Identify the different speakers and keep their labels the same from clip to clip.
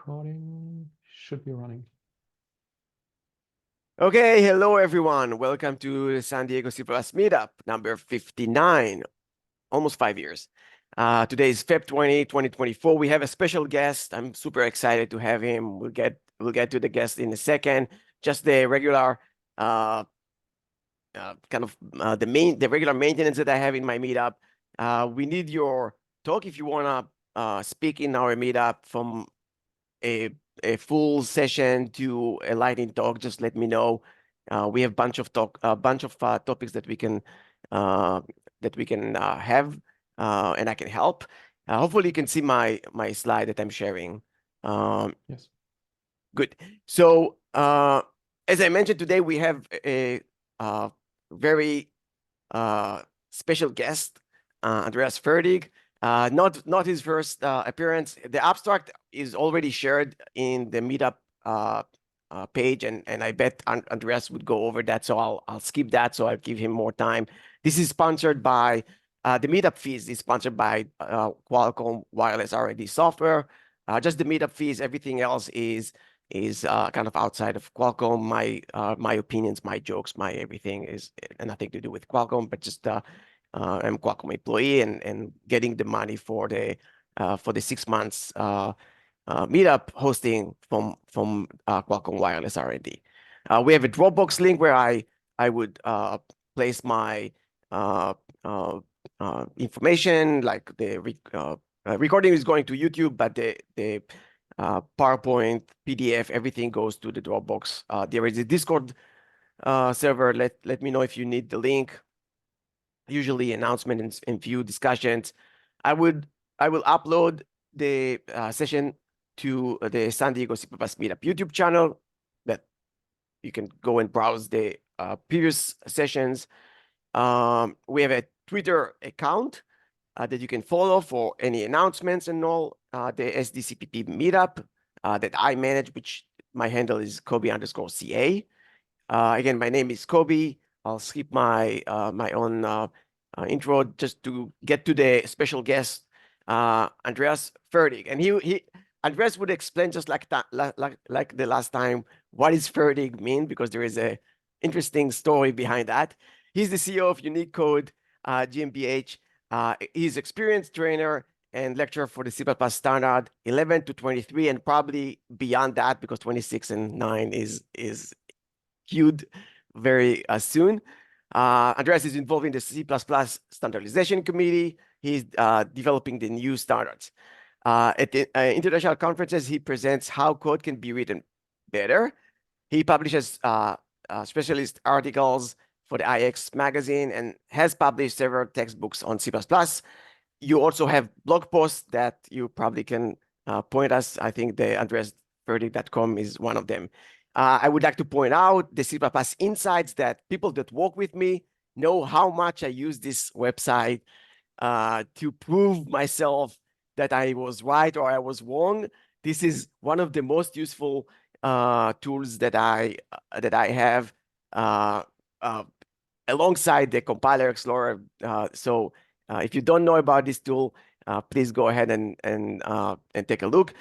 Speaker 1: recording should be running.
Speaker 2: Okay, hello everyone. Welcome to the San Diego C++ Meetup, number 59, almost 5 years. Today is Feb 20, 2024. We have a special guest. I'm super excited to have him. We'll get to the guest in a second. Just the regular the regular maintenance that I have in my meetup. We need your talk if you wanna speak in our meetup from a full session to a lightning talk. Just let me know. We have bunch of topics that we can have, and I can help. Hopefully you can see my slide that I'm sharing.
Speaker 1: Yes.
Speaker 2: Good. So as I mentioned today, we have a very special guest, Andreas Fertig. Not his first appearance. The abstract is already shared in the meetup page, and I bet Andreas would go over that, so I'll skip that, so I'll give him more time. This is sponsored by the meetup fees is sponsored by Qualcomm Wireless R&D software. Just the meetup fees, everything else is kind of outside of Qualcomm. My opinions, my jokes, my everything is nothing to do with Qualcomm, but just I'm a Qualcomm employee and getting the money for the 6 months meetup hosting from Qualcomm Wireless R&D. We have a Dropbox link where I would place my information, like the recording is going to YouTube, but the PowerPoint, PDF, everything goes to the Dropbox. There is a Discord server. Let me know if you need the link. Usually announcements and few discussions. I will upload the session to the San Diego C++ Meetup YouTube channel that you can go and browse the previous sessions. We have a Twitter account that you can follow for any announcements and all. The SDCPP Meetup that I manage, which my handle is Kobe_CA. Again, my name is Kobe. I'll skip my own intro just to get to the special guest, Andreas Fertig. And Andreas would explain just like that, like the last time, what is Fertig mean, because there is a interesting story behind that. He's the CEO of Unique Code GmbH. He's experienced trainer and lecturer for the C++ standard 11 to 23, and probably beyond that, because 26 and 9 is huge very soon. Andreas is involved in the C++ standardization committee. He's developing the new standards. At the international conferences, he presents how code can be written better. He publishes specialist articles for the IX magazine and has published several textbooks on C++. You also have blog posts that you probably can point us. I think the andreasfertig.com is one of them. I would like to point out the C++ insights that people that work with me know how much I use this website to prove myself that I was right or I was wrong. This is one of the most useful tools that I have alongside the compiler explorer. So if you don't know about this tool, please go ahead and take a look.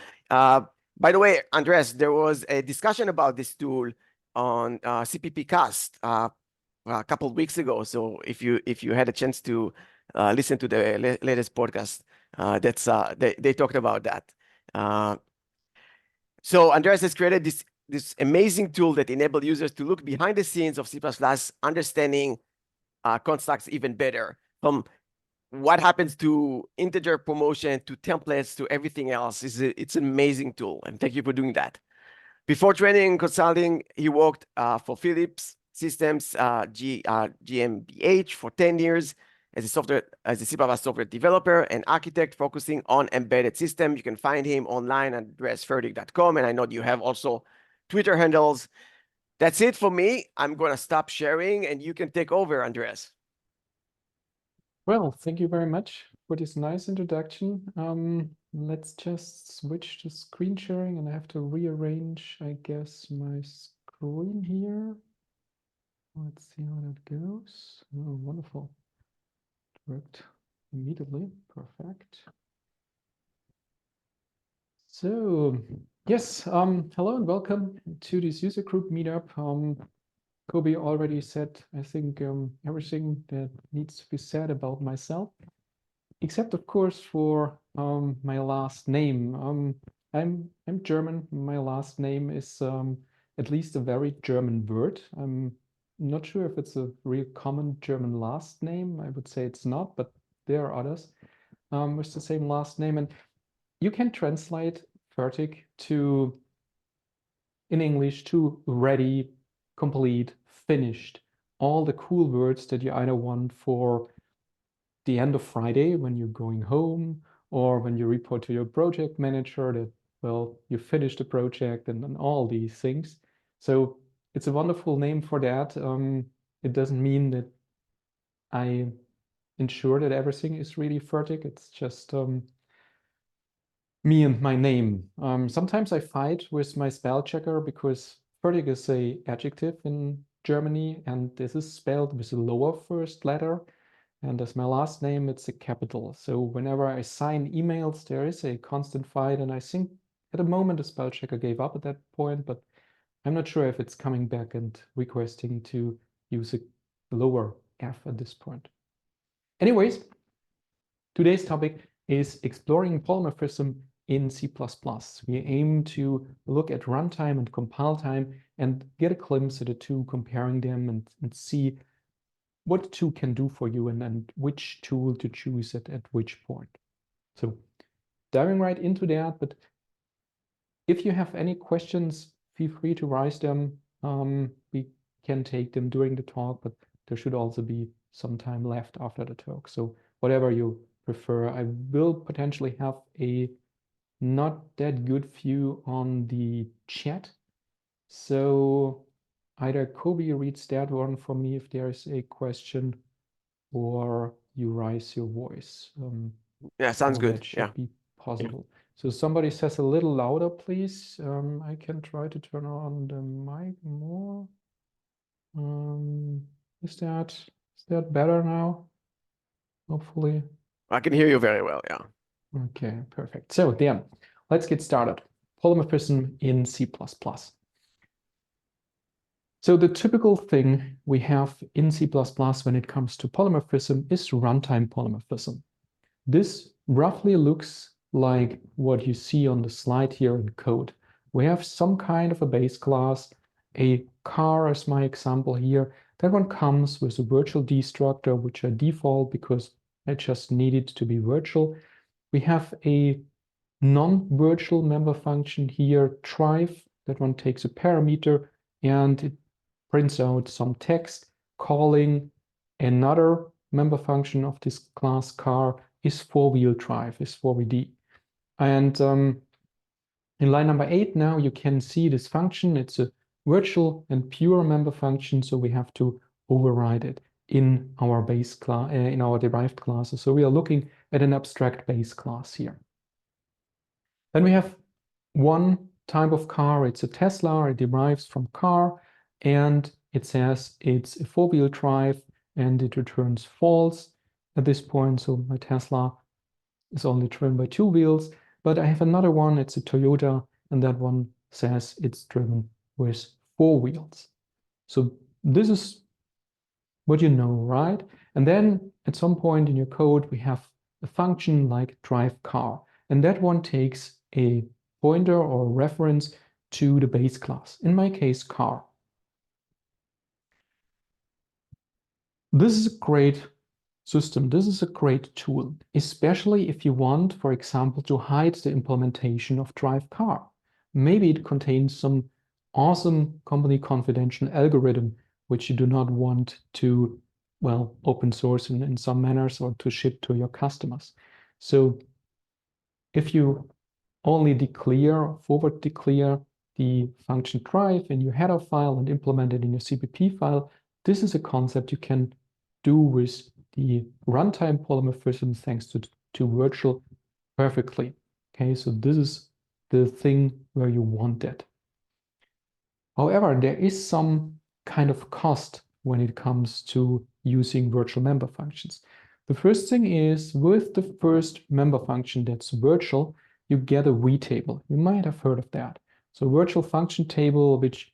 Speaker 2: By the way, Andreas, there was a discussion about this tool on CPP Cast a couple of weeks ago. So if you had a chance to listen to the latest podcast, they talked about that. So Andreas has created this amazing tool that enables users to look behind the scenes of C++, understanding constructs even better, from what happens to integer promotion, to templates, to everything else. It's an amazing tool, and thank you for doing that. Before training and consulting, he worked for Philips Systems GmbH for 10 years as a C++ software developer and architect, focusing on embedded system. You can find him online at andreasfertig.com, and I know you have also Twitter handles. That's it for me. I'm going to stop sharing, and you can take over, Andreas.
Speaker 1: Well, thank you very much for this nice introduction. Let's just switch to screen sharing, and I have to rearrange, I guess, my screen here. Let's see how that goes. Oh, wonderful. It worked immediately. Perfect. So, Yes, hello and welcome to this user group meetup. Kobe already said, I think, everything that needs to be said about myself, except of course for my last name. I'm German. My last name is at least a very German word. I'm not sure if it's a real common German last name. I would say it's not, but there are others with the same last name, and you can translate Fertig to in English to ready, complete, finished. All the cool words that you either want for the end of Friday when you're going home, or when you report to your project manager that, well, you finished the project and all these things. So it's a wonderful name for that. It doesn't mean that I ensure that everything is really Fertig. It's just me and my name. Sometimes I fight with my spell checker because Fertig is a adjective in Germany, and this is spelled with a lower first letter. And as my last name, it's a capital. So whenever I sign emails, there is a constant fight. And I think at the moment the spell checker gave up at that point, but I'm not sure if it's coming back and requesting to use a lower F at this point. Anyways, today's topic is exploring polymorphism in C++. We aim to look at runtime and compile time and get a glimpse at the two, comparing them and see what the two can do for you and which tool to choose at which point. So diving right into that, but if you have any questions, feel free to raise them. We can take them during the talk, but there should also be some time left after the talk. So whatever you prefer. I will potentially have a not that good view on the chat. So either Kobe reads that one for me if there's a question, or you raise your voice.
Speaker 2: Yeah, sounds
Speaker 1: All
Speaker 2: good.
Speaker 1: that
Speaker 2: Yeah.
Speaker 1: should be possible. So somebody says a little louder, please. I can try to turn on the mic more. Is that better now? Hopefully.
Speaker 2: I can hear you very well. Yeah.
Speaker 1: Okay, perfect. So then, let's get started. Polymorphism in C++. So the typical thing we have in C++ when it comes to polymorphism is runtime polymorphism. This roughly looks like what you see on the slide here in code. We have some kind of a base class, a car as my example here. That one comes with a virtual destructor, which I default because I just need it to be virtual. We have a non-virtual member function here, drive. That one takes a parameter and it prints out some text calling another member function of this class car is four-wheel drive, is 4VD. And in line number 8 now you can see this function. It's a virtual and pure member function, so we have to override it in our base class, in our derived classes. So we are looking at an abstract base class here. Then we have one type of car. It's a Tesla. It derives from car, and it says it's a four-wheel drive, and it returns false at this point. So my Tesla is only driven by two wheels. But I have another one. It's a Toyota, and that one says it's driven with four wheels. So this is what you know, right? And then at some point in your code, we have a function like drive car, and that one takes a pointer or reference to the base class, in my case, car. This is a great system. This is a great tool, especially if you want, for example, to hide the implementation of drive car. Maybe it contains some awesome company confidential algorithm which you do not want to, well, open source in some manners or to ship to your customers. So if you only declare, forward declare the function drive in your header file and implement it in your CPP file, this is a concept you can do with the runtime polymorphism thanks to virtual perfectly. Okay, so this is the thing where you want that. However, there is some kind of cost when it comes to using virtual member functions. The first thing is with the first member function that's virtual, you get a vtable. You might have heard of that. So virtual function table, which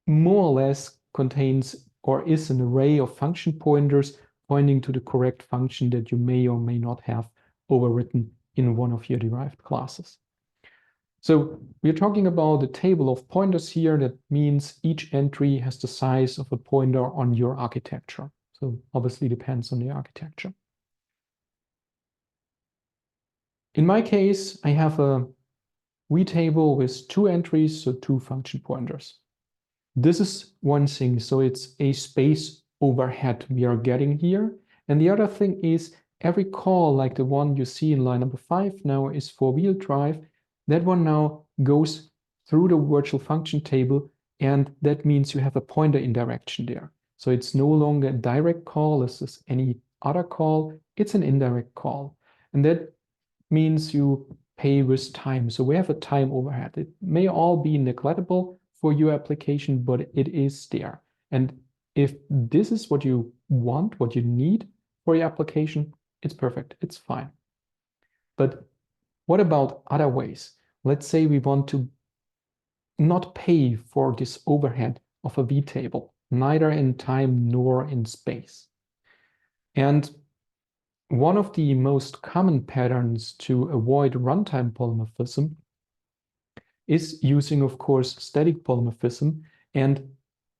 Speaker 1: more or less contains or is an array of function pointers pointing to the correct function that you may or may not have overwritten in one of your derived classes. So we're talking about a table of pointers here. That means each entry has the size of a pointer on your architecture. So obviously depends on the architecture. In my case, I have a vtable with 2 entries, so 2 function pointers. This is one thing, so it's a space overhead we are getting here. And the other thing is every call, like the one you see in line number 5 now is for wheel drive, that one now goes through the virtual function table, and that means you have a pointer indirection there. So it's no longer a direct call as is any other call, it's an indirect call. And that means you pay with time. So we have a time overhead. It may all be neglectable for your application, but it is there. And if this is what you want, what you need for your application, it's perfect, it's fine. But what about other ways? Let's say we want to not pay for this overhead of a vtable, neither in time nor in space. And one of the most common patterns to avoid runtime polymorphism is using, of course, static polymorphism. And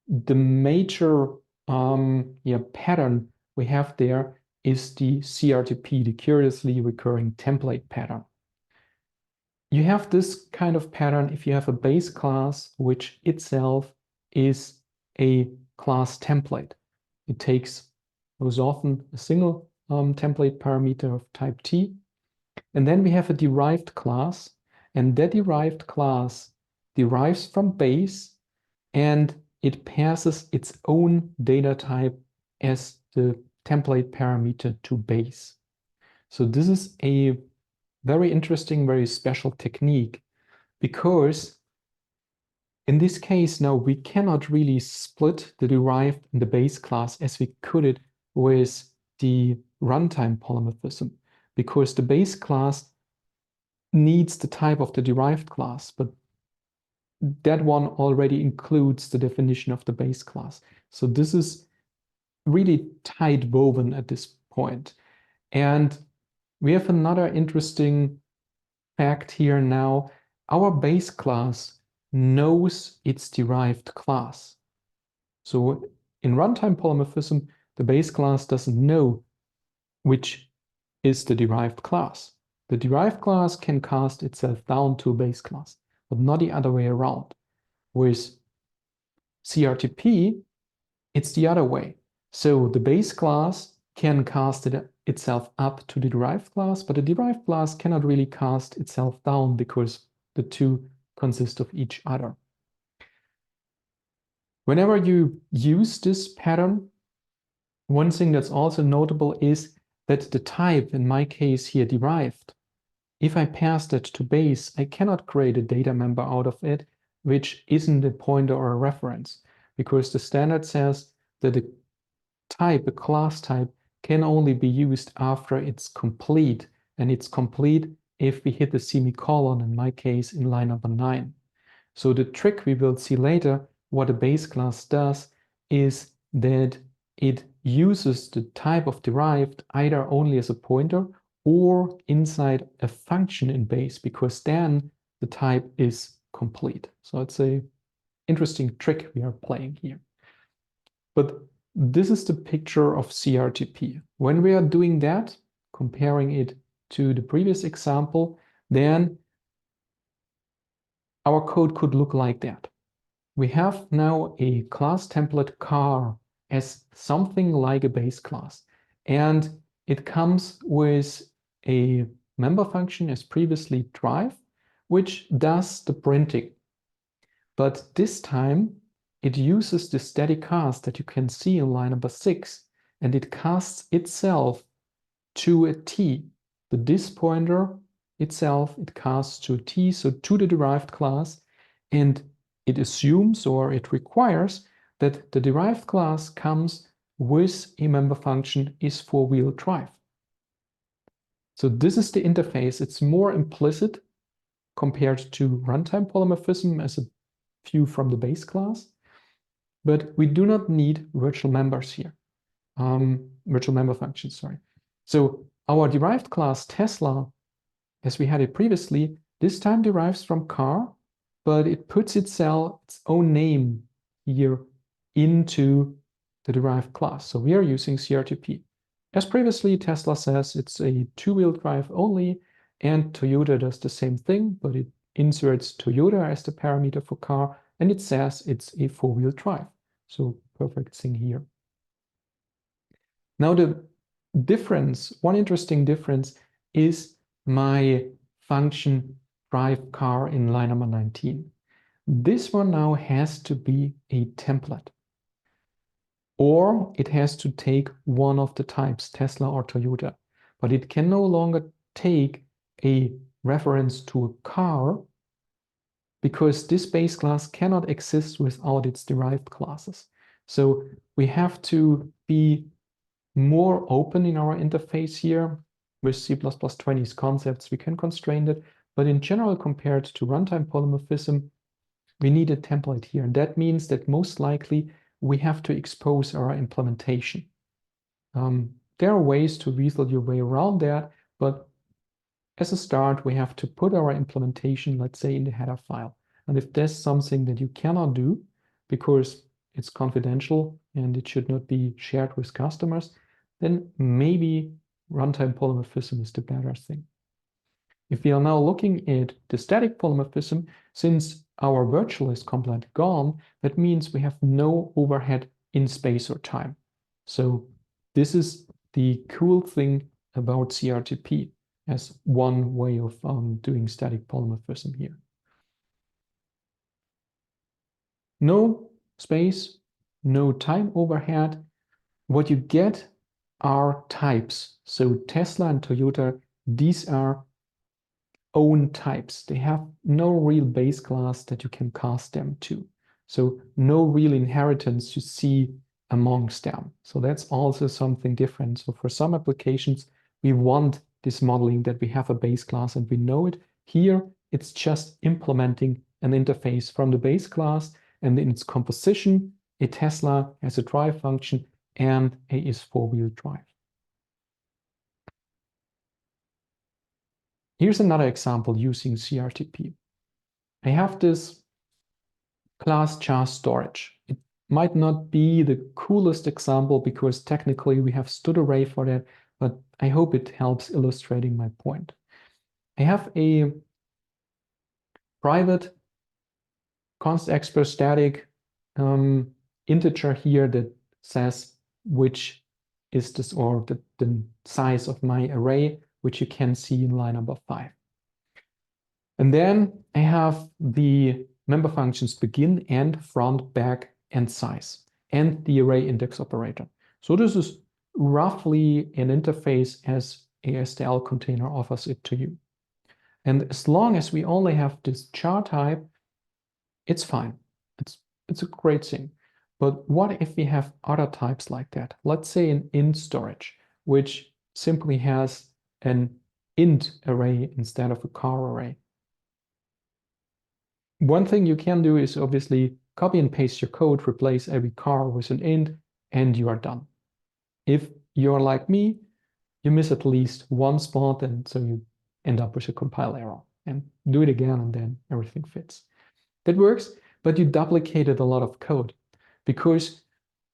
Speaker 1: the major pattern we have there is the CRTP, the curiously recurring template pattern. You have this kind of pattern if you have a base class, which itself is a class template. It takes most often a single template parameter of type T. And then we have a derived class, and that derived class derives from base, and it passes its own data type as the template parameter to base. So this is a very interesting, very special technique, because in this case now we cannot really split the derived and the base class as we could it with the runtime polymorphism, because the base class needs the type of the derived class, but that one already includes the definition of the base class. So this is really tight woven at this point. And we have another interesting fact here now. Our base class knows its derived class. So in runtime polymorphism, the base class doesn't know which is the derived class. The derived class can cast itself down to a base class, but not the other way around. With CRTP, it's the other way. So the base class can cast itself up to the derived class, but the derived class cannot really cast itself down because the two consist of each other. Whenever you use this pattern, one thing that's also notable is that the type, in my case here derived, if I pass that to base, I cannot create a data member out of it, which isn't a pointer or a reference, because the standard says that a type, a class type, can only be used after it's complete. And it's complete if we hit the semicolon, in my case, in line number 9. So the trick we will see later, what a base class does, is that it uses the type of derived either only as a pointer or inside a function in base, because then the type is complete. So it's an interesting trick we are playing here. But this is the picture of CRTP. When we are doing that, comparing it to the previous example, then our code could look like that. We have now a class template car as something like a base class, and it comes with a member function as previously drive, which does the printing. But this time it uses the static cast that you can see in line number 6, and it casts itself to a T. The this pointer itself, it casts to a T, so to the derived class, and it assumes or it requires that the derived class comes with a member function is for wheel drive. So this is the interface. It's more implicit compared to runtime polymorphism as a view from the base class, but we do not need virtual members here, virtual member functions, sorry. So our derived class Tesla, as we had it previously, this time derives from car, but it puts its own name here into the derived class. So we are using CRTP. As previously, Tesla says it's a two-wheel drive only, and Toyota does the same thing, but it inserts Toyota as the parameter for car, and it says it's a four-wheel drive. So perfect thing here. Now the difference, one interesting difference is my function drive car in line number 19. This one now has to be a template, or it has to take one of the types, Tesla or Toyota, but it can no longer take a reference to a car because this base class cannot exist without its derived classes. So we have to be more open in our interface here. With C++20's concepts, we can constrain it, but in general, compared to runtime polymorphism, we need a template here. And that means that most likely we have to expose our implementation. There are ways to weasel your way around that, but as a start, we have to put our implementation, let's say, in the header file. And if there's something that you cannot do because it's confidential and it should not be shared with customers, then maybe runtime polymorphism is the better thing. If we are now looking at the static polymorphism, since our virtual is completely gone, that means we have no overhead in space or time. So this is the cool thing about CRTP as one way of doing static polymorphism here. No space, no time overhead. What you get are types. So Tesla and Toyota, these are own types. They have no real base class that you can cast them to. So no real inheritance you see amongst them. So that's also something different. So for some applications, we want this modeling that we have a base class and we know it. Here, it's just implementing an interface from the base class, and in its composition, a Tesla has a drive function and a is four-wheel drive. Here's another example using CRTP. I have this class char storage. It might not be the coolest example because technically we have std array for that, but I hope it helps illustrating my point. I have a private const expr static integer here that says which is this, or the size of my array, which you can see in line number 5. And then I have the member functions begin, end, front, back, and size, and the array index operator. So this is roughly an interface as a STL container offers it to you. And as long as we only have this char type, it's fine. It's a great thing. But what if we have other types like that? Let's say an int storage, which simply has an int array instead of a char array. One thing you can do is obviously copy and paste your code, replace every char with an int, and you are done. If you're like me, you miss at least one spot, and so you end up with a compile error. And do it again, and then everything fits. That works, but you duplicated a lot of code because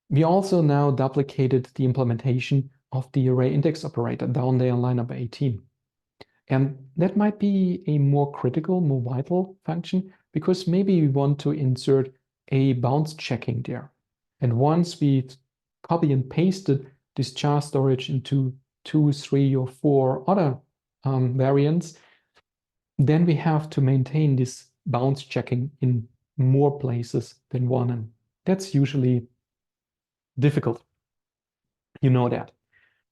Speaker 1: we also now duplicated the implementation of the array index operator down there in line number 18. And that might be a more critical, more vital function because maybe we want to insert a bounce checking there. And once we copy and pasted this char storage into 2, 3, or 4 other variants, then we have to maintain this bounce checking in more places than one. And that's usually difficult. You know that.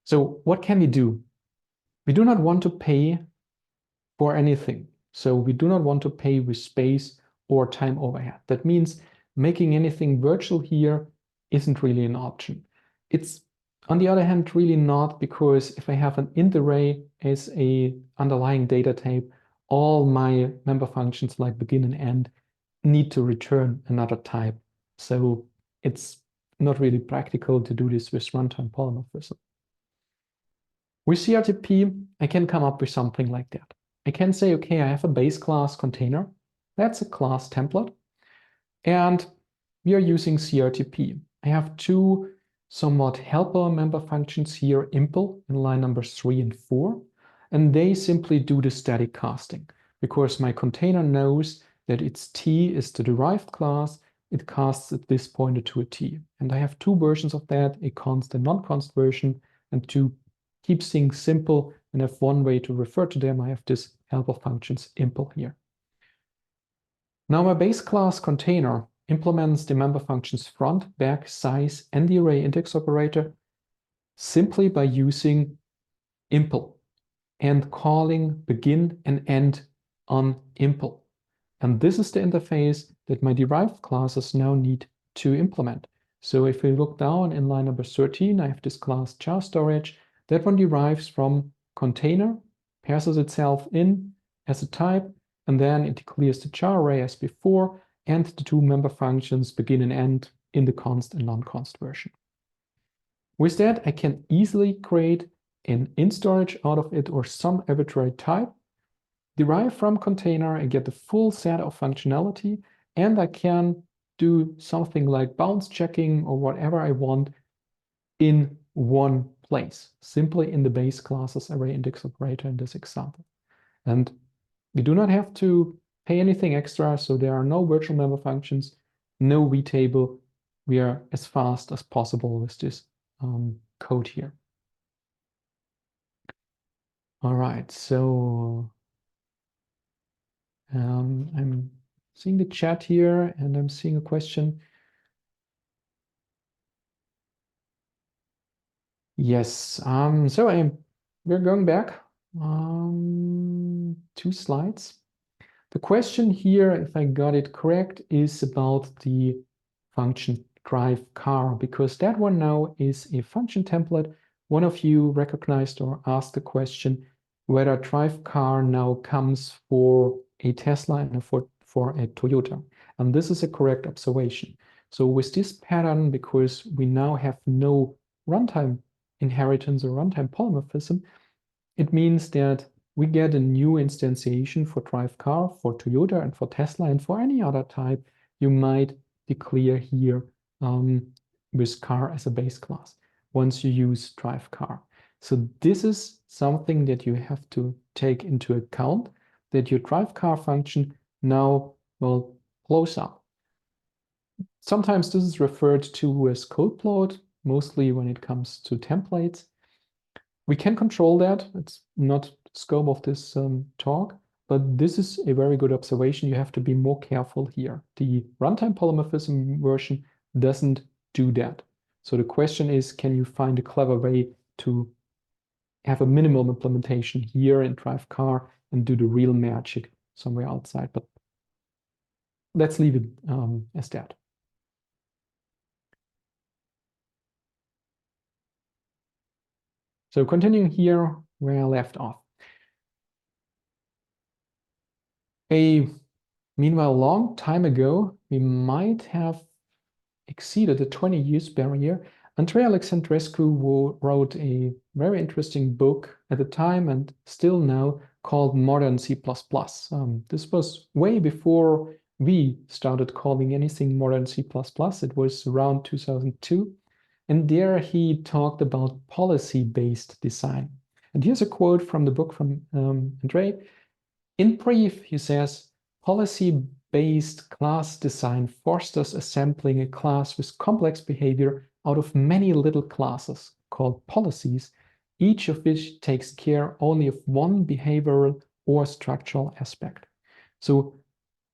Speaker 1: So what can we do? We do not want to pay for anything. So we do not want to pay with space or time overhead. That means making anything virtual here isn't really an option. It's, on the other hand, really not, because if I have an int array as a underlying data type all my member functions like begin and end need to return another type. So it's not really practical to do this with runtime polymorphism. With CRTP, I can come up with something like that. I can say, okay, I have a base class container. That's a class template. And we are using CRTP. I have two somewhat helper member functions here, impl in line numbers 3 and 4. And they simply do the static casting because my container knows that its T is the derived class. It casts at this pointer to a T. And I have two versions of that, a const and non-const version. And to keep things simple and have one way to refer to them, I have this helper functions impl here. Now my base class container implements the member functions front, back, size, and the array index operator simply by using impl and calling begin and end on impl. And this is the interface that my derived classes now need to implement. So if we look down in line number 13, I have this class char storage. That one derives from container, passes itself in as a type, and then it declares the char array as before, and the two member functions begin and end in the const and non-const version. With that, I can easily create an in storage out of it or some arbitrary type, derive from container and get the full set of functionality, and I can do something like bounds checking or whatever I want in one place, simply in the base classes array index operator in this example. And we do not have to pay anything extra, so there are no virtual member functions, no vtable. We are as fast as possible with this code here. All right, so I'm seeing the chat here and I'm seeing a question. Yes, so we're going back 2 slides. The question here, if I got it correct, is about the function drive car, because that one now is a function template. One of you recognized or asked the question whether drive car now comes for a Tesla and for a Toyota. And this is a correct observation. So with this pattern, because we now have no runtime inheritance or runtime polymorphism, it means that we get a new instantiation for drive car, for Toyota, and for Tesla, and for any other type you might declare here with car as a base class once you use drive car. So this is something that you have to take into account, that your drive car function now will close up. Sometimes this is referred to as code plot, mostly when it comes to templates. We can control that. It's not the scope of this talk, but this is a very good observation. You have to be more careful here. The runtime polymorphism version doesn't do that. So the question is, can you find a clever way to have a minimum implementation here in drive car and do the real magic somewhere outside? But let's leave it as that. So continuing here where I left off. Meanwhile, long time ago, we might have exceeded the 20 years barrier. Andrea Alexandrescu wrote a very interesting book at the time and still now called Modern C++. This was way before we started calling anything Modern C++. It was around 2002. And there he talked about policy-based design. And here's a quote from the book from Andrea. In brief, he says, policy-based class design fosters assembling a class with complex behavior out of many little classes called policies, each of which takes care only of one behavioral or structural aspect. So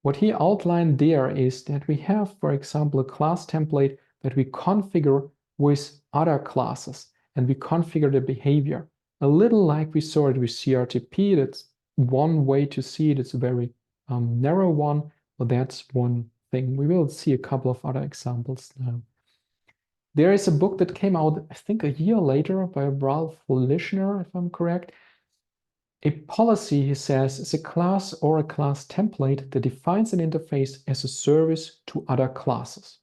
Speaker 1: what he outlined there is that we have, for example, a class template that we configure with other classes, and we configure the behavior. A little like we saw it with CRTP. That's one way to see it. It's a very narrow one, but that's one thing. We will see a couple of other examples now. There is a book that came out, I think, a year later by Ralph Lischner, if I'm correct. A policy, he says, is a class or a class template that defines an interface as a service to other classes.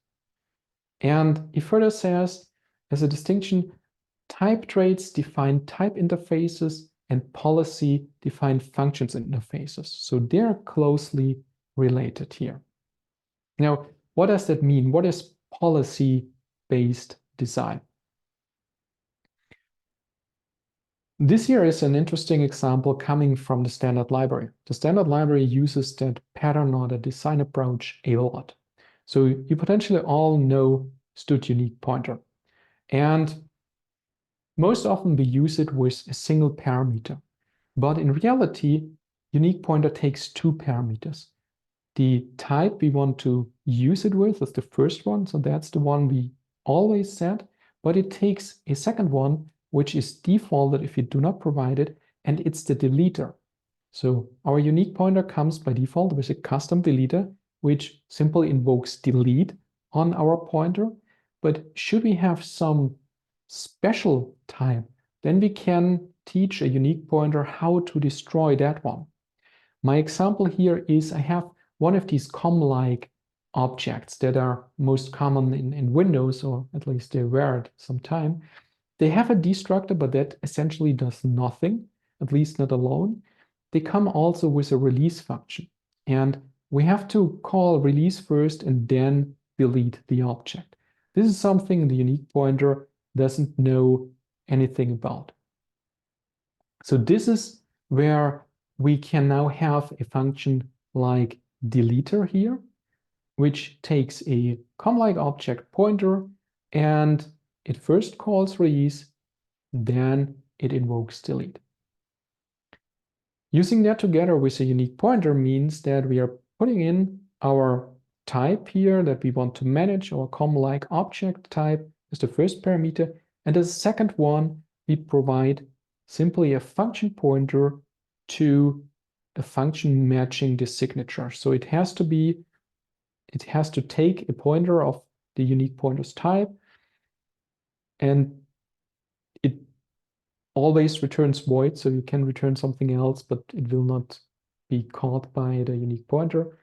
Speaker 1: And he further says, as a distinction, type traits define type interfaces and policy define functions interfaces. So they're closely related here. Now, what does that mean? What is policy-based design? This here is an interesting example coming from the standard library. The standard library uses that pattern or the design approach a lot. So you potentially all know std unique pointer. And most often we use it with a single parameter. But in reality, unique pointer takes two parameters. The type we want to use it with is the first one, so that's the one we always set, but it takes a second one, which is defaulted if you do not provide it, and it's the deleter. So our unique pointer comes by default with a custom deleter, which simply invokes delete on our pointer. But should we have some special type, then we can teach a unique pointer how to destroy that one. My example here is I have one of these com-like objects that are most common in Windows, or at least they were at some time. They have a destructor, but that essentially does nothing, at least not alone. They come also with a release function. And we have to call release first and then delete the object. This is something the unique pointer doesn't know anything about. So this is where we can now have a function like deleter here, which takes a com-like object pointer and it first calls release, then it invokes delete. Using that together with a unique pointer means that we are putting in our type here that we want to manage, our com-like object type is the first parameter, and the second one we provide simply a function pointer to a function matching the signature. So it has to take a pointer of the unique pointer's type, and it always returns void, so you can return something else, but it will not be called by the unique pointer.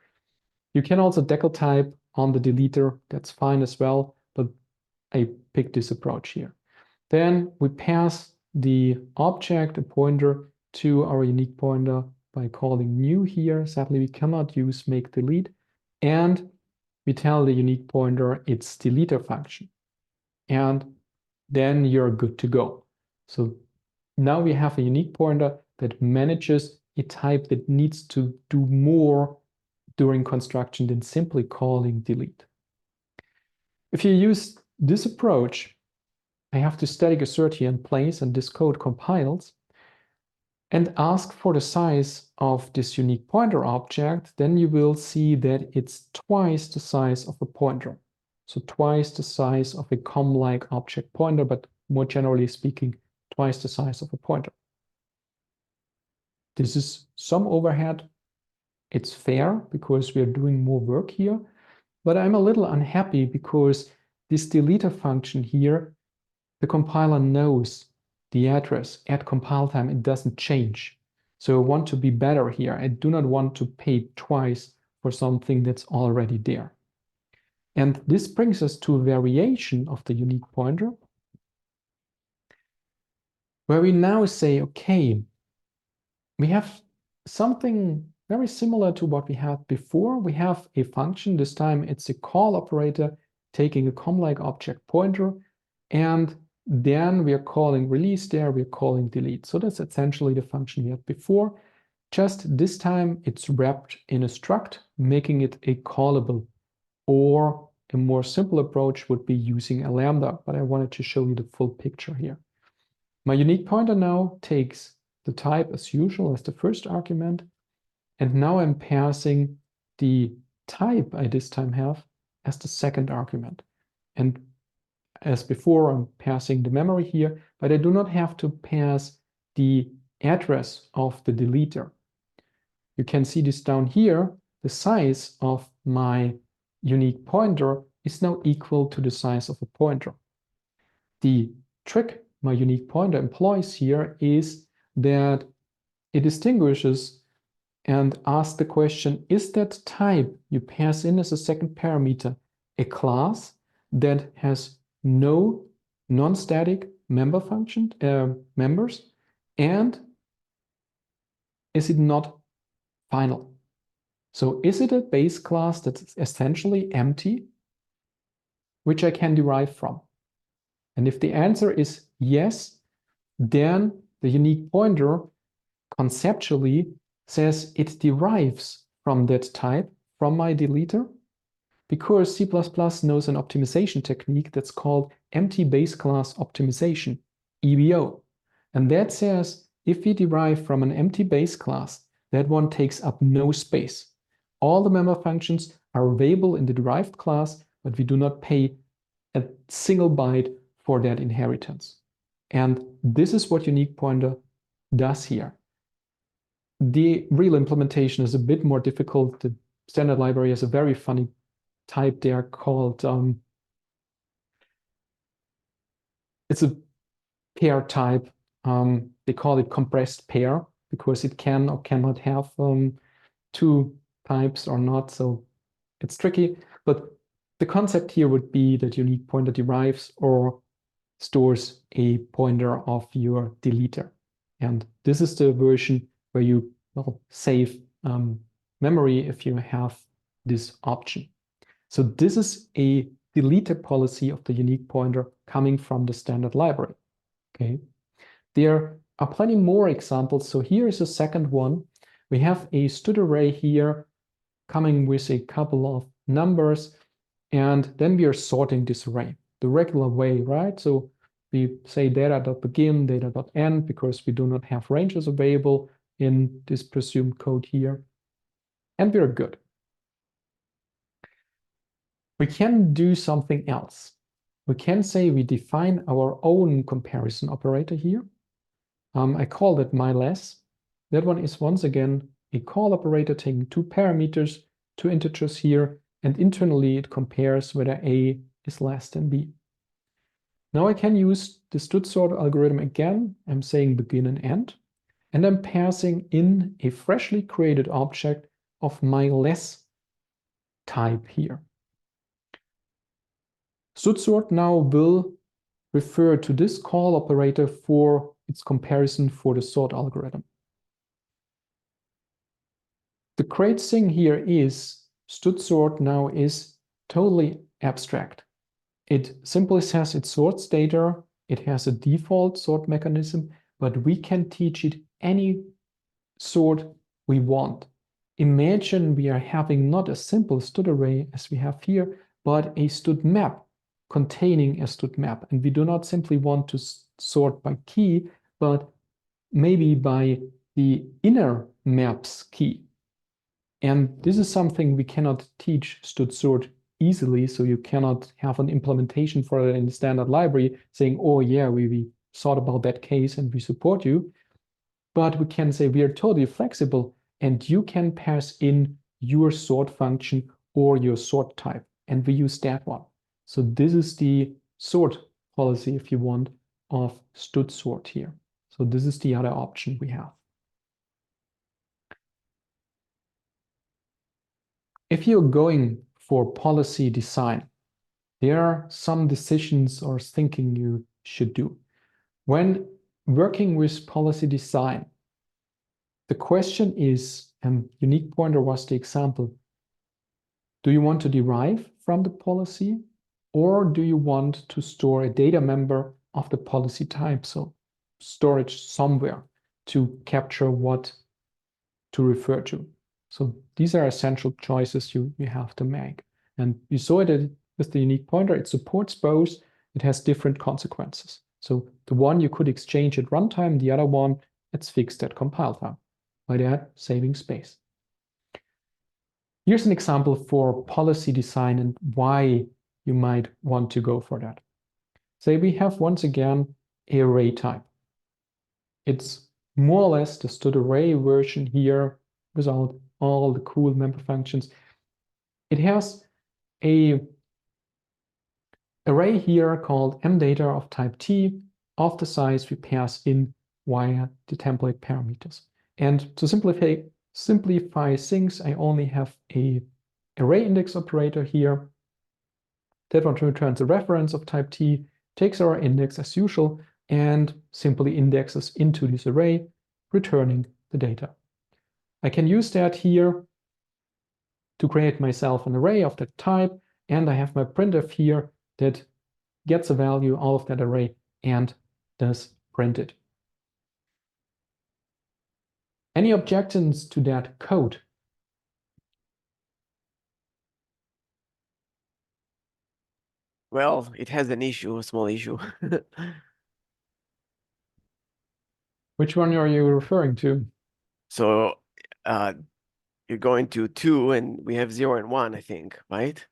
Speaker 1: You can also decal type on the deleter, that's fine as well, but I picked this approach here. Then we pass the object, a pointer, to our unique pointer by calling new here. Sadly, we cannot use make delete. And we tell the unique pointer its deleter function. And then you're good to go. So now we have a unique pointer that manages a type that needs to do more during construction than simply calling delete. If you use this approach, I have to static assert here in place, and this code compiles, and ask for the size of this unique pointer object, then you will see that it's twice the size of a pointer. So twice the size of a com-like object pointer, but more generally speaking, twice the size of a pointer. This is some overhead. It's fair because we are doing more work here, but I'm a little unhappy because this deleter function here, the compiler knows the address at compile time, it doesn't change. So I want to be better here. I do not want to pay twice for something that's already there. And this brings us to a variation of the unique pointer, where we now say, okay, we have something very similar to what we had before. We have a function, this time it's a call operator taking a com-like object pointer, and then we are calling release there, we're calling delete. So that's essentially the function we had before. Just this time it's wrapped in a struct, making it a callable. Or a more simple approach would be using a lambda, but I wanted to show you the full picture here. My unique pointer now takes the type as usual as the first argument, and now I'm passing the type I this time have as the second argument. And as before, I'm passing the memory here, but I do not have to pass the address of the deleter. You can see this down here. The size of my unique pointer is now equal to the size of a pointer. The trick my unique pointer employs here is that it distinguishes and asks the question, is that type you pass in as a second parameter a class that has no non-static member function members, and is it not final? So is it a base class that's essentially empty, which I can derive from? And if the answer is yes, then the unique pointer conceptually says it derives from that type, from my deleter, because C++ knows an optimization technique that's called empty base class optimization, EBO. And that says if we derive from an empty base class, that one takes up no space. All the member functions are available in the derived class, but we do not pay a single byte for that inheritance. And this is what unique pointer does here. The real implementation is a bit more difficult. The standard library has a very funny type there called, it's a pair type. They call it compressed pair because it can or cannot have two types or not. So it's tricky. But the concept here would be that unique pointer derives or stores a pointer of your deleter. And this is the version where you save memory if you have this option. So this is a deleter policy of the unique pointer coming from the standard library. Okay. There are plenty more examples. So here is a second one. We have a std array here coming with a couple of numbers, and then we are sorting this array the regular way, right? So we say data.begin, data.end, because we do not have ranges available in this presumed code here, and we're good. We can do something else. We can say we define our own comparison operator here. I call it myless. That one is once again a call operator taking two parameters, two integers here, and internally it compares whether A is less than B. Now I can use the std_sort algorithm again. I'm saying begin and end, and I'm passing in a freshly created object of myless type here. std_sort now will refer to this call operator for its comparison for the sort algorithm. The great thing here is std_sort now is totally abstract. It simply says it sorts data, it has a default sort mechanism, but we can teach it any sort we want. Imagine we are having not a simple std array as we have here, but a std map containing a std map. And we do not simply want to sort by key, but maybe by the inner maps key. And this is something we cannot teach std_sort easily, so you cannot have an implementation for it in the standard library saying, oh yeah, we thought about that case and we support you. But we can say we are totally flexible and you can pass in your sort function or your sort type, and we use that one. So this is the sort policy, if you want, of std_sort here. So this is the other option we have. If you're going for policy design, there are some decisions or thinking you should do. When working with policy design, the question is, and unique pointer was the example, do you want to derive from the policy, or do you want to store a data member of the policy type, so storage somewhere to capture what to refer to? So these are essential choices you have to make. And you saw it with the unique pointer, it supports both, it has different consequences. So the one you could exchange at runtime, the other one, it's fixed at compile time, by that saving space. Here's an example for policy design and why you might want to go for that. Say we have once again an array type. It's more or less the std array version here without all the cool member functions. It has a array here called mdata of type t of the size we pass in via the template parameters. And to simplify things, I only have a array index operator here that one returns the reference of type t, takes our index as usual, and simply indexes into this array, returning the data. I can use that here to create myself an array of that type, and I have my printf here that gets a value out of that array and does print it. Any objections to that code?
Speaker 2: Well, it has an issue, a small issue.
Speaker 1: Which one are you referring to?
Speaker 2: So you're going to 2 and we have 0 and 1, I think, right?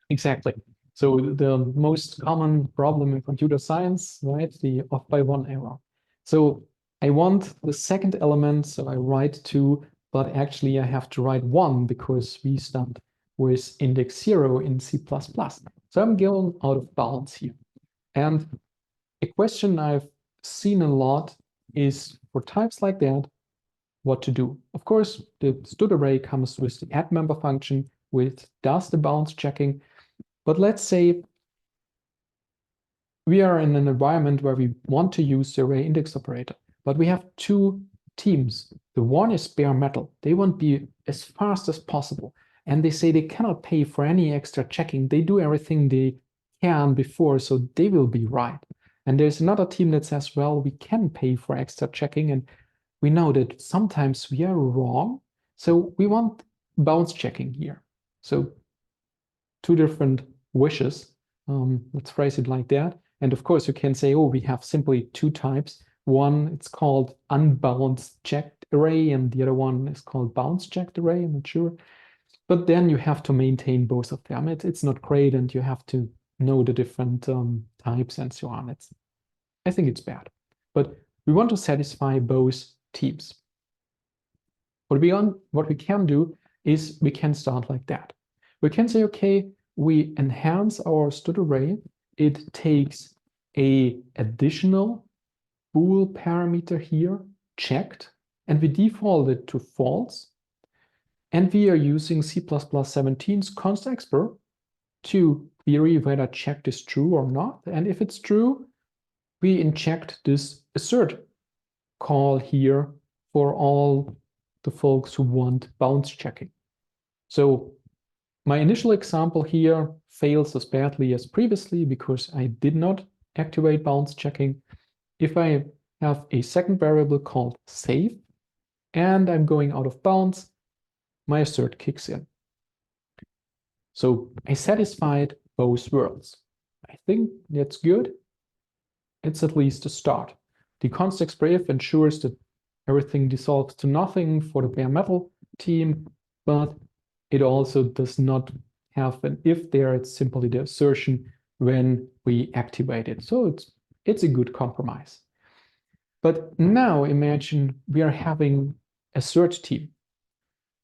Speaker 1: Exactly. So the most common problem in computer science, right? The off by 1 error. So I want the second element, so I write 2, but actually I have to write 1 because we start with index 0 in C++. So I'm going out of bounds here. And a question I've seen a lot is for types like that, what to do. Of course, the std array comes with the add member function, which does the bounds checking. But let's say we are in an environment where we want to use the array index operator, but we have two teams. The one is bare metal. They want to be as fast as possible. And they say they cannot pay for any extra checking. They do everything they can before, so they will be right. And there's another team that says, well, we can pay for extra checking. And we know that sometimes we are wrong. So we want bounds checking here. So two different wishes. Let's phrase it like that. And of course, you can say, oh, we have simply two types. One, it's called unbounds checked array, and the other one is called bounds checked array. I'm not sure. But then you have to maintain both of them. It's not great, and you have to know the different types and so on. I think it's bad. But we want to satisfy both teams. What we can do is we can start like that. We can say, okay, we enhance our std array. It takes an additional bool parameter here, checked, and we default it to false. And we are using C++ 17's const expr to query whether checked is true or not. And if it's true, we inject this assert call here for all the folks who want bounds checking. So my initial example here fails as badly as previously because I did not activate bounds checking. If I have a second variable called save and I'm going out of bounds, my assert kicks in. So I satisfied both worlds. I think that's good. It's at least a start. The const expr if ensures that everything dissolves to nothing for the bare metal team, but it also does not have an if there. It's simply the assertion when we activate it. So it's a good compromise. But now imagine we are having a search team.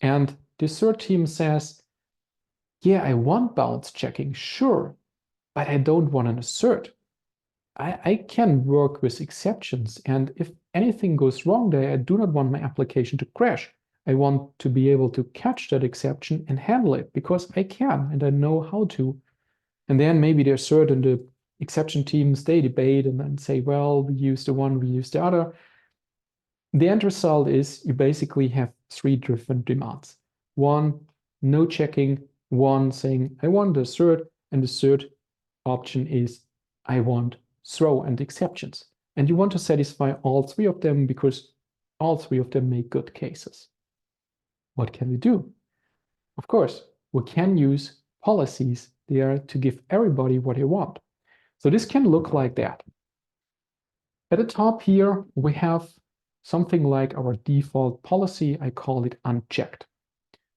Speaker 1: And the search team says, yeah, I want bounds checking, sure, but I don't want an assert. I can work with exceptions. And if anything goes wrong there, I do not want my application to crash. I want to be able to catch that exception and handle it because I can and I know how to. And then maybe the assert and the exception teams, they debate and then say, well, we use the one, we use the other. The end result is you basically have three different demands. One, no checking. One saying, I want the assert. And the third option is, I want throw and exceptions. And you want to satisfy all three of them because all three of them make good cases. What can we do? Of course, we can use policies there to give everybody what they want. So this can look like that. At the top here, we have something like our default policy. I call it unchecked.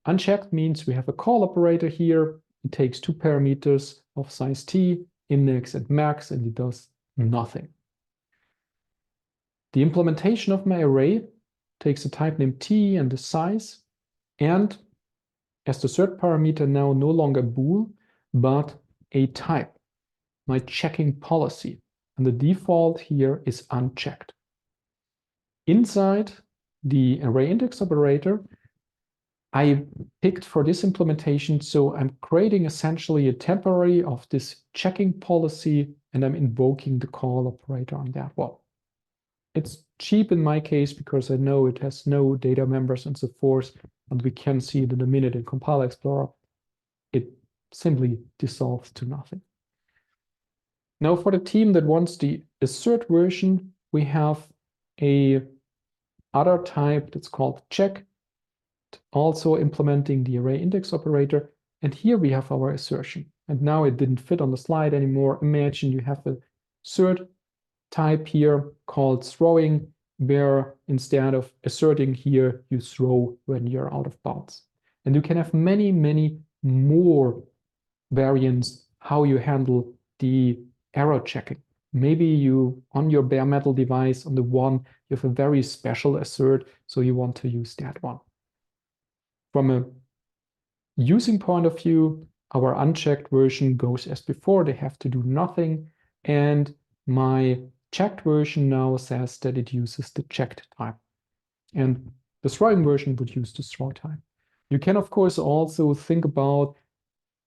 Speaker 1: Unchecked means we have a call operator here. It takes two parameters of size t, index and max, and it does nothing. The implementation of my array takes a type name t and the size, and as the third parameter now no longer bool, but a type, my checking policy. And the default here is unchecked. Inside the array index operator I picked for this implementation. So I'm creating essentially a temporary of this checking policy, and I'm invoking the call operator on that one. It's cheap in my case because I know it has no data members and so forth, and we can see that the minute in Compiler Explorer, it simply dissolves to nothing. Now for the team that wants the assert version, we have a other type that's called check, also implementing the array index operator. And here we have our assertion. And now it didn't fit on the slide anymore. Imagine you have a assert type here called throwing, where instead of asserting here, you throw when you're out of bounds. And you can have many, many more variants how you handle the error checking. Maybe you, on your bare metal device, on the one, you have a very special assert, so you want to use that one. From a using point of view, our unchecked version goes as before. They have to do nothing. And my checked version now says that it uses the checked type. And the throwing version would use the throw type. You can, of course, also think about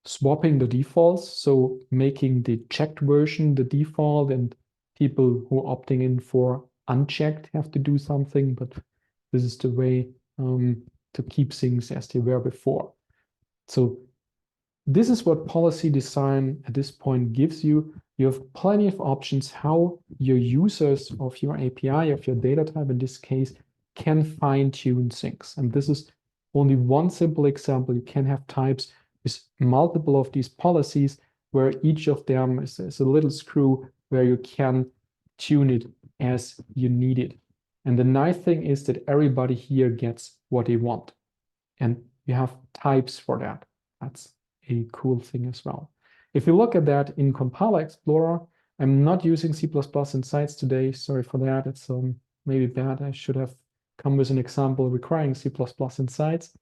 Speaker 1: swapping the defaults. So making the checked version the default, and people who are opting in for unchecked have to do something. But this is the way to keep things as they were before. So this is what policy design at this point gives you. You have plenty of options how your users of your API, of your data type in this case, can fine-tune things. And this is only one simple example. You can have types with multiple of these policies where each of them is a little screw where you can tune it as you need it. And the nice thing is that everybody here gets what they want. And you have types for that. That's a cool thing as well. If you look at that in Compiler Explorer, I'm not using C++ in sites today. Sorry for that. It's maybe bad. I should have come with an example requiring C++ in sites.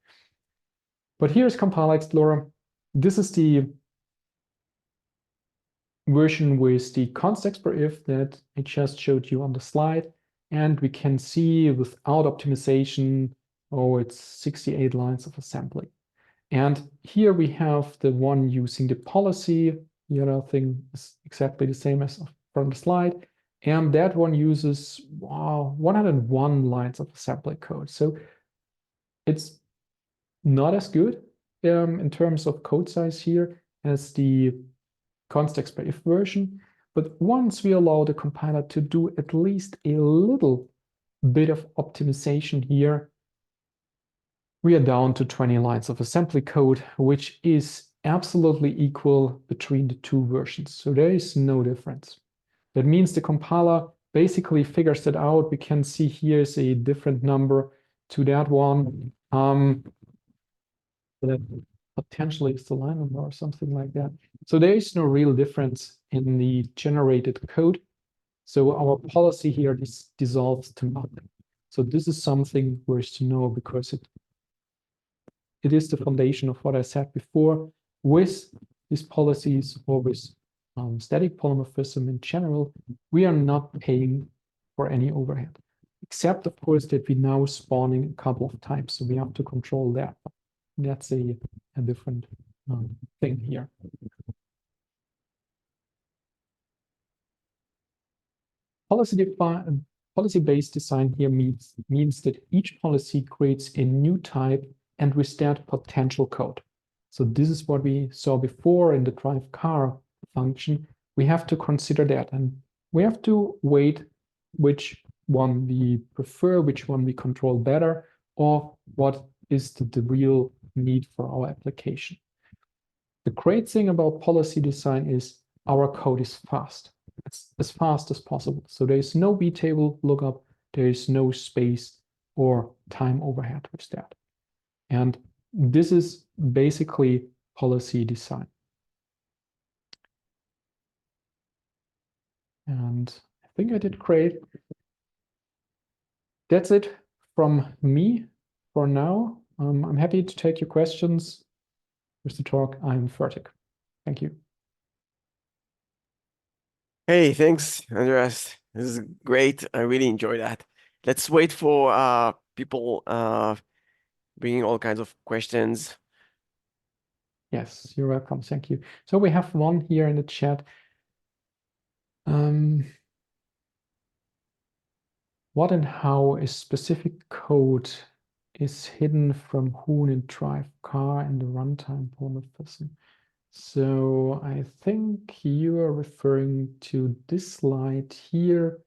Speaker 1: But here's Compiler Explorer. This is the version with the const expr if that I just showed you on the slide. And we can see without optimization, oh, it's 68 lines of assembly. And here we have the one using the policy. The other thing is exactly the same as from the slide. And that one uses 101 lines of assembly code. So it's not as good in terms of code size here as the const expr if version. But once we allow the compiler to do at least a little bit of optimization here, we are down to 20 lines of assembly code, which is absolutely equal between the two versions. So there is no difference. That means the compiler basically figures that out. We can see here's a different number to that one. That potentially is the line number or something like that. So there is no real difference in the generated code. So our policy here dissolves to nothing. So this is something worth to know because it is the foundation of what I said before. With these policies or with static polymorphism in general, we are not paying for any overhead, except of course that we now spawning a couple of times. So we have to control that. That's a different thing here. Policy-based design here means that each policy creates a new type and with that potential code. So this is what we saw before in the drive car function. We have to consider that, and we have to wait which one we prefer, which one we control better, or what is the real need for our application. The great thing about policy design is our code is fast. It's as fast as possible. So there is no vtable lookup, there is no space or time overhead with that. And this is basically policy design. And I think I did great. That's it from me for now. I'm happy to take your questions. With the talk, I'm Fertig. Thank you.
Speaker 2: Hey, thanks, Andreas. This is great. I really enjoy that. Let's wait for people bringing all kinds of questions.
Speaker 1: Yes, you're welcome. Thank you. So we have one here in the chat. What and how is specific code is hidden from Hoon and Drive car in the runtime polymorphism? So I think you are referring to this slide here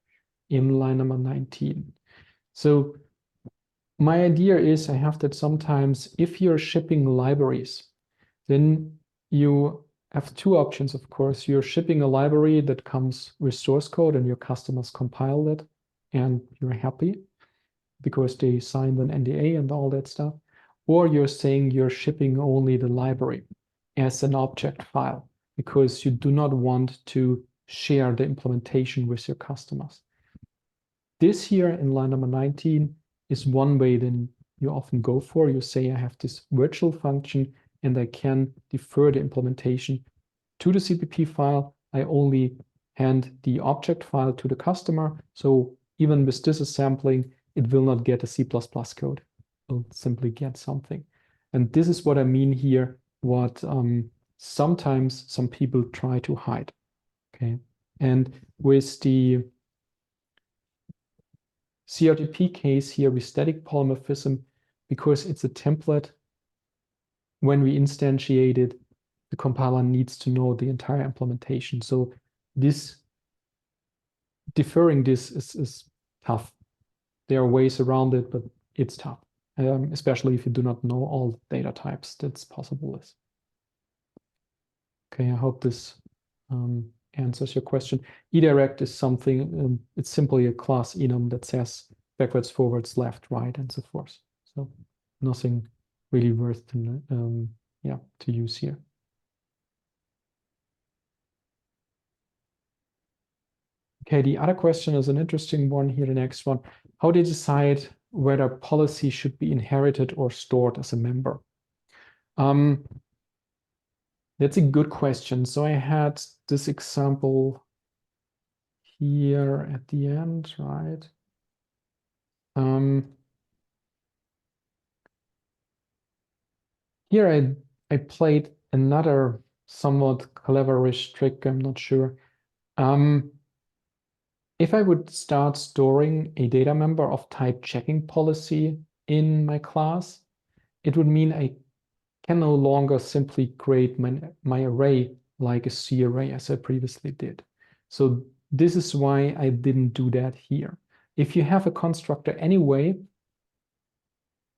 Speaker 1: in line number 19. So my idea is I have that sometimes if you're shipping libraries, then you have two options, of course. You're shipping a library that comes with source code and your customers compile it and you're happy because they signed an NDA and all that stuff. Or you're saying you're shipping only the library as an object file because you do not want to share the implementation with your customers. This here in line number 19 is one way then you often go for. You say, I have this virtual function and I can defer the implementation to the CPP file. I only hand the object file to the customer. So even with disassembling, it will not get a C++ code. It will simply get something. And this is what I mean here, what sometimes some people try to hide. Okay. And with the CRTP case here with static polymorphism, because it's a template, when we instantiate it, the compiler needs to know the entire implementation. So this deferring this is tough. There are ways around it, but it's tough, especially if you do not know all data types that's possible with. Okay, I hope this answers your question. Edirect is something, it's simply a class enum that says backwards, forwards, left, right, and so forth. So nothing really worth to, to use here. Okay, the other question is an interesting one here, the next one. How do you decide whether policy should be inherited or stored as a member? That's a good question. So I had this example here at the end, right? Here I played another somewhat cleverish trick, I'm not sure. If I would start storing a data member of type checking policy in my class, it would mean I can no longer simply create my array like a C array as I previously did. So this is why I didn't do that here. If you have a constructor anyway,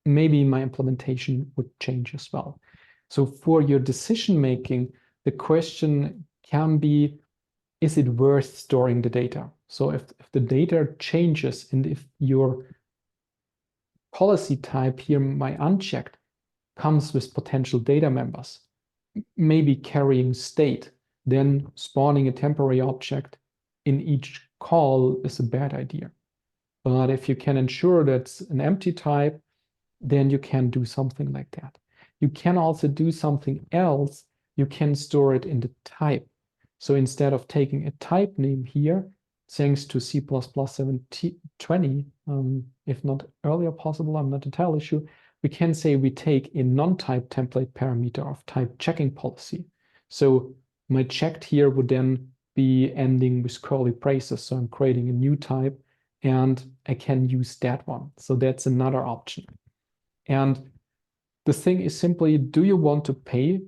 Speaker 1: maybe my implementation would change as well. So for your decision making, the question can be, is it worth storing the data? So if the data changes and if your policy type here, my unchecked, comes with potential data members, maybe carrying state, then spawning a temporary object in each call is a bad idea. But if you can ensure that's an empty type, then you can do something like that. You can also do something else. You can store it in the type. So instead of taking a type name here, thanks to C++ 720, if not earlier possible, I'm not entirely sure, we can say we take a non-type template parameter of type checking policy. So my checked here would then be ending with curly braces. So I'm creating a new type and I can use that one. So that's another option. And the thing is simply, do you want to pay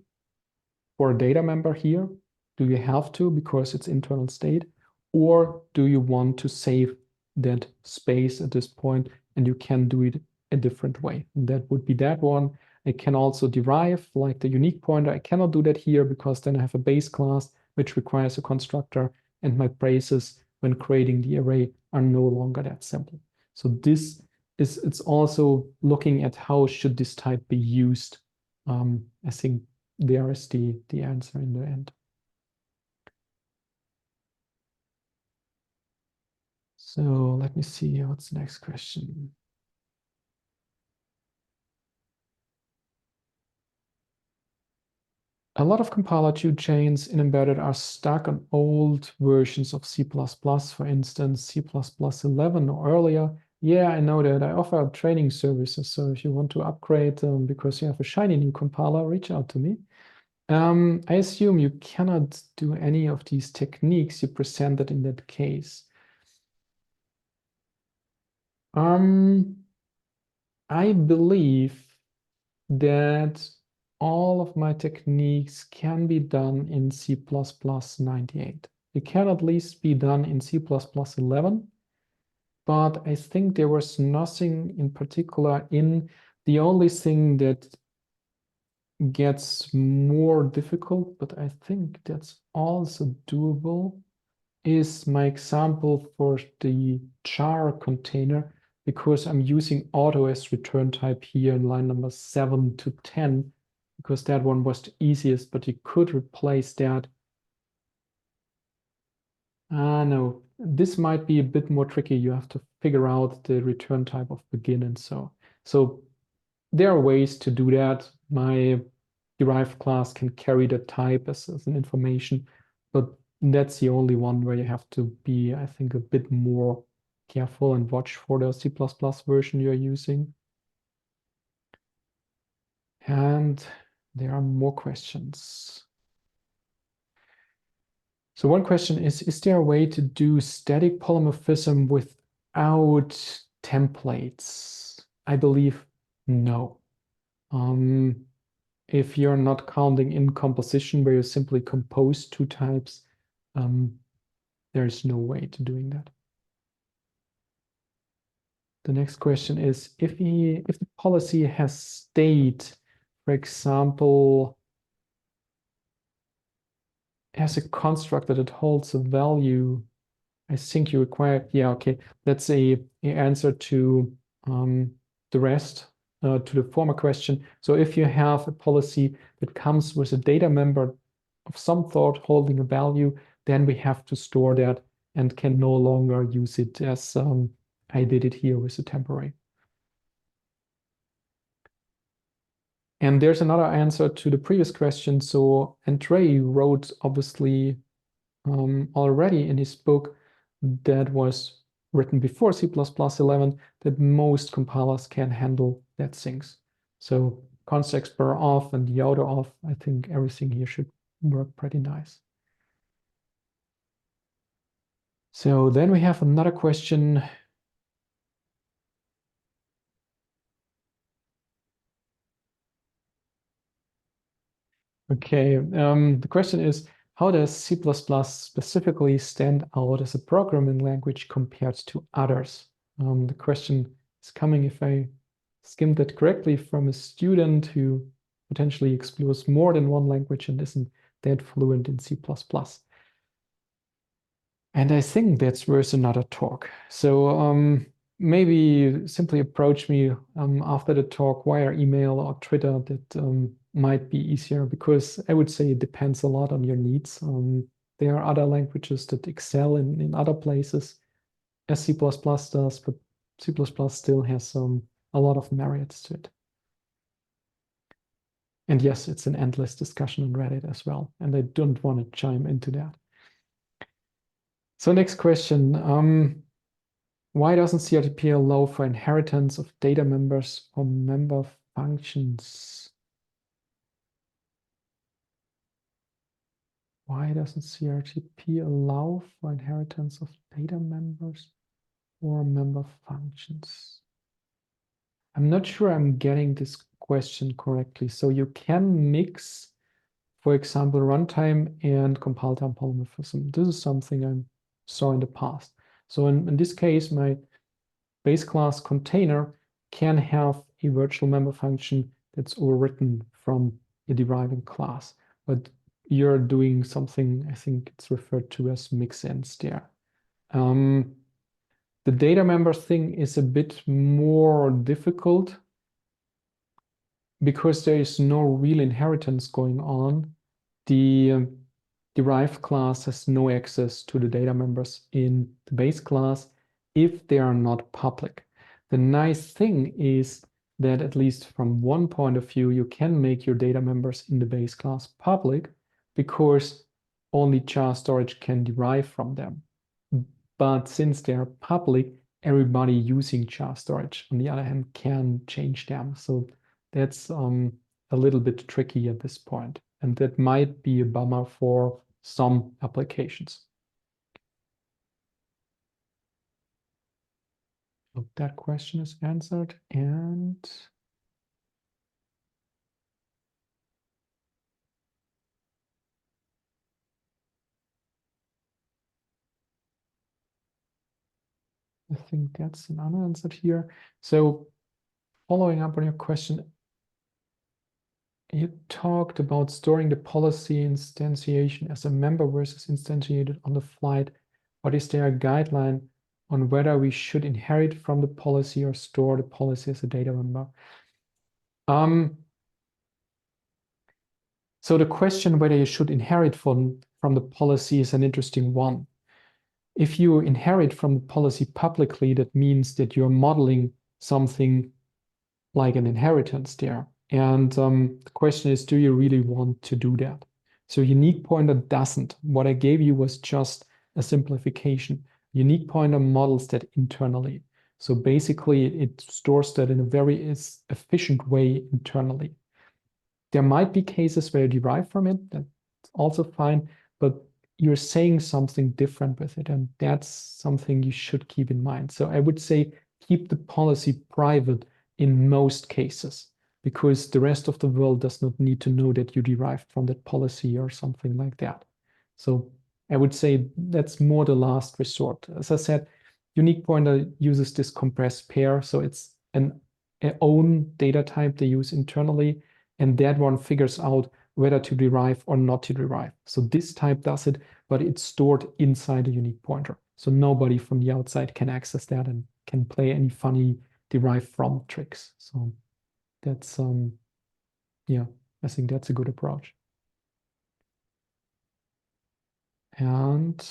Speaker 1: for a data member here? Do you have to because it's internal state? Or do you want to save that space at this point and you can do it a different way? And that would be that one. I can also derive like the unique pointer. I cannot do that here because then I have a base class which requires a constructor and my braces when creating the array are no longer that simple. So this it's also looking at how should this type be used. I think there is the answer in the end. So let me see what's the next question. A lot of compiler tool chains in embedded are stuck on old versions of C++, for instance, C++ 11 or earlier. Yeah, I know that. I offer training services. So if you want to upgrade because you have a shiny new compiler, reach out to me. I assume you cannot do any of these techniques you presented in that case. I believe that all of my techniques can be done in C++98. It can at least be done in C++11, but I think there was nothing in particular in the only thing that gets more difficult, but I think that's also doable, is my example for the jar container, because I'm using auto as return type here in line number 7 to 10, because that one was the easiest, but you could replace that. No, this might be a bit more tricky. You have to figure out the return type of begin and so. So there are ways to do that. My derived class can carry the type as an information, but that's the only one where you have to be, I think, a bit more careful and watch for the C++ version you're using. And there are more questions. So one question is there a way to do static polymorphism without templates? I believe no. If you're not counting in composition where you simply compose two types, there's no way to doing that. The next question is if the policy has state, for example, has a construct that it holds a value, I think you require, yeah, okay, that's a answer to the rest, to the former question. So if you have a policy that comes with a data member of some sort holding a value, then we have to store that and can no longer use it as I did it here with a temporary. And there's another answer to the previous question. So Andrei wrote obviously already in his book that was written before C++11 that most compilers can handle that things. So const explorer off and the outer off, I think everything here should work pretty nice. So then we have another question. Okay, the question is, how does C++ specifically stand out as a programming language compared to others? The question is coming, if I skimmed it correctly, from a student who potentially explores more than one language and isn't that fluent in C++. And I think that's worth another talk. So maybe simply approach me after the talk via email or Twitter. That might be easier, because I would say it depends a lot on your needs. There are other languages that excel in other places, as C++ does, but C++ still has a lot of merits to it. And yes, it's an endless discussion on Reddit as well, and I don't want to chime into that. So next question, why doesn't CRTP allow for inheritance of data members or member functions? Why doesn't CRTP allow for inheritance of data members or member functions? I'm not sure I'm getting this question correctly. So you can mix, for example, runtime and compile time polymorphism. This is something I saw in the past. So in this case, my base class container can have a virtual member function that's overwritten from a deriving class, but you're doing something, I think it's referred to as mix-ends there. The data member thing is a bit more difficult because there is no real inheritance going on. The derived class has no access to the data members in the base class if they are not public. The nice thing is that, at least from one point of view, you can make your data members in the base class public, because only jar storage can derive from them. But since they are public, everybody using jar storage, on the other hand, can change them. So that's a little bit tricky at this point, and that might be a bummer for some applications. So that question is answered, and I think that's an unanswered here. So following up on your question, you talked about storing the policy instantiation as a member versus instantiated on the flight. But is there a guideline on whether we should inherit from the policy or store the policy as a data member? So the question whether you should inherit from the policy is an interesting one. If you inherit from the policy publicly, that means that you're modeling something like an inheritance there. And the question is, do you really want to do that? So unique pointer doesn't. What I gave you was just a simplification. Unique pointer models that internally. So basically, it stores that in a very efficient way internally. There might be cases where you derive from it. That's also fine, but you're saying something different with it, and that's something you should keep in mind. So I would say keep the policy private in most cases, because the rest of the world does not need to know that you derived from that policy or something like that. So I would say that's more the last resort. As I said, unique pointer uses this compressed pair, so it's an own data type they use internally, and that one figures out whether to derive or not to derive. So this type does it, but it's stored inside a unique pointer. So nobody from the outside can access that and can play any funny derive from tricks. So that's, yeah, I think that's a good approach. And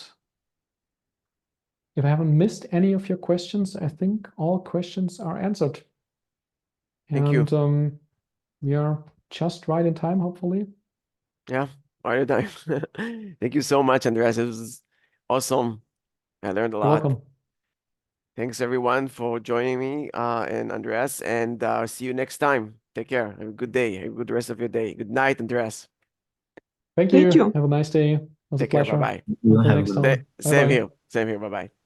Speaker 1: if I haven't missed any of your questions, I think all questions are answered.
Speaker 2: Thank you.
Speaker 1: And we are just right in time, hopefully.
Speaker 2: Yeah, all the time. Thank you so much, Andreas. It was awesome. I learned a
Speaker 1: You're
Speaker 2: lot.
Speaker 1: welcome.
Speaker 2: Thanks everyone for joining me and Andreas, and see you next time. Take care. Have a good day. Have a good rest of your day. Good night, Andreas.
Speaker 1: Thank
Speaker 3: Thank
Speaker 1: you.
Speaker 3: you.
Speaker 1: Have a nice day. It was a
Speaker 2: Take care.
Speaker 1: pleasure.
Speaker 2: Bye-bye.
Speaker 3: You
Speaker 1: Until
Speaker 3: have a
Speaker 1: next
Speaker 3: good
Speaker 1: time.
Speaker 2: Same
Speaker 1: Bye-bye.
Speaker 2: here. Same here. Bye-bye.